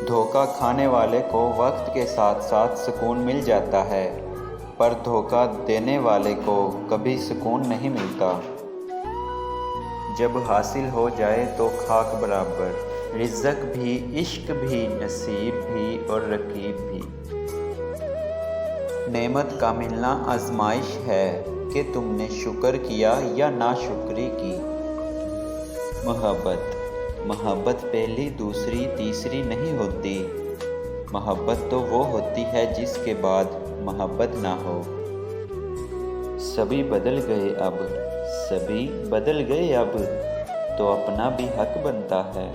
धोखा खाने वाले को वक्त के साथ साथ सुकून मिल जाता है, पर धोखा देने वाले को कभी सुकून नहीं मिलता। जब हासिल हो जाए तो खाक बराबर, रिज़्क़ भी, इश्क भी, नसीब भी और रकीब भी। नेमत का मिलना आजमाइश है कि तुमने शुक्र किया या नाशुक्री की। मोहब्बत पहली, दूसरी, तीसरी नहीं होती। मोहब्बत तो वो होती है जिसके बाद मोहब्बत ना हो। सभी बदल गए अब, तो अपना भी हक बनता है।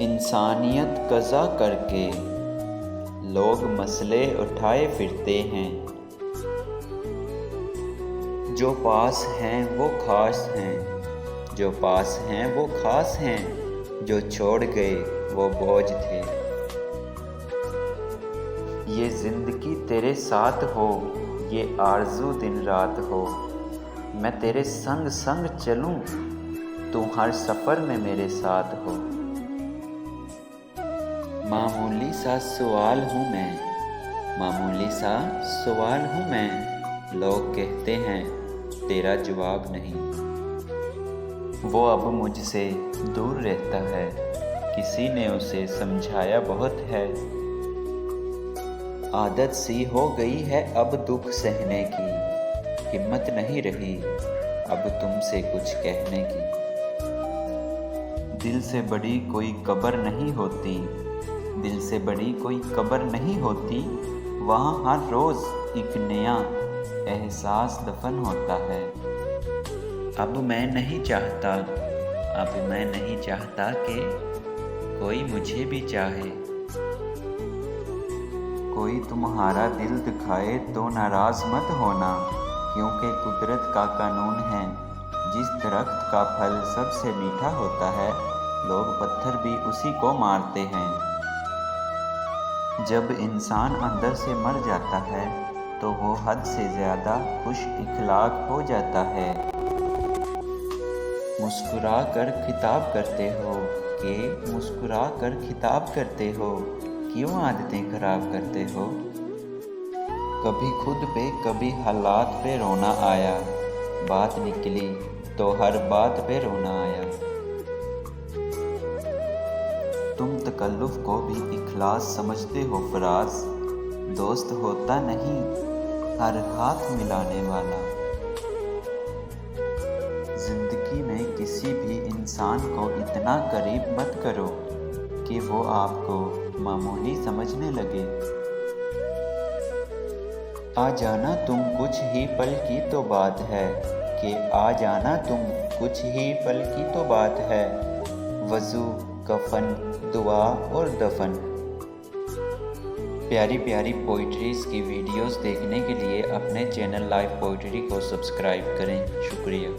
इंसानियत कज़ा करके लोग मसले उठाए फिरते हैं। जो पास हैं वो खास हैं, जो पास हैं वो खास हैं, जो छोड़ गए वो बोझ थे। ये ज़िंदगी तेरे साथ हो, ये आरज़ू दिन रात हो। मैं तेरे संग संग चलूं, तू हर सफ़र में मेरे साथ हो। मामूली सा सवाल हूँ मैं, लोग कहते हैं तेरा जवाब नहीं। वो अब मुझसे दूर रहता है, किसी ने उसे समझाया बहुत है। आदत सी हो गई है अब दुख सहने की, हिम्मत नहीं रही अब तुमसे कुछ कहने की। दिल से बड़ी कोई कब्र नहीं होती, वहाँ हर रोज़ एक नया एहसास दफन होता है। अब मैं नहीं चाहता कि कोई मुझे भी चाहे। कोई तुम्हारा दिल दुखाए तो नाराज़ मत होना, क्योंकि कुदरत का कानून है, जिस दरख्त का फल सबसे मीठा होता है, लोग पत्थर भी उसी को मारते हैं। जब इंसान अंदर से मर जाता है तो वो हद से ज़्यादा खुश इखलाक हो जाता है। मुस्कुरा कर खिताब करते हो, क्यों आदतें खराब करते हो। कभी खुद पे कभी हालात पे रोना आया, बात निकली तो हर बात पे रोना आया। तुम तकल्लुफ़ को भी इखलास समझते हो फराज, दोस्त होता नहीं हर हाथ मिलाने वाला। ज़िंदगी में किसी भी इंसान को इतना करीब मत करो कि वो आपको मामूली समझने लगे। आ जाना तुम कुछ ही पल की तो बात है, वज़ू, कफन, दुआ और दफन। प्यारी प्यारी पोइट्रीज़ की वीडियोस देखने के लिए अपने चैनल लाइव पोइट्री को सब्सक्राइब करें। शुक्रिया।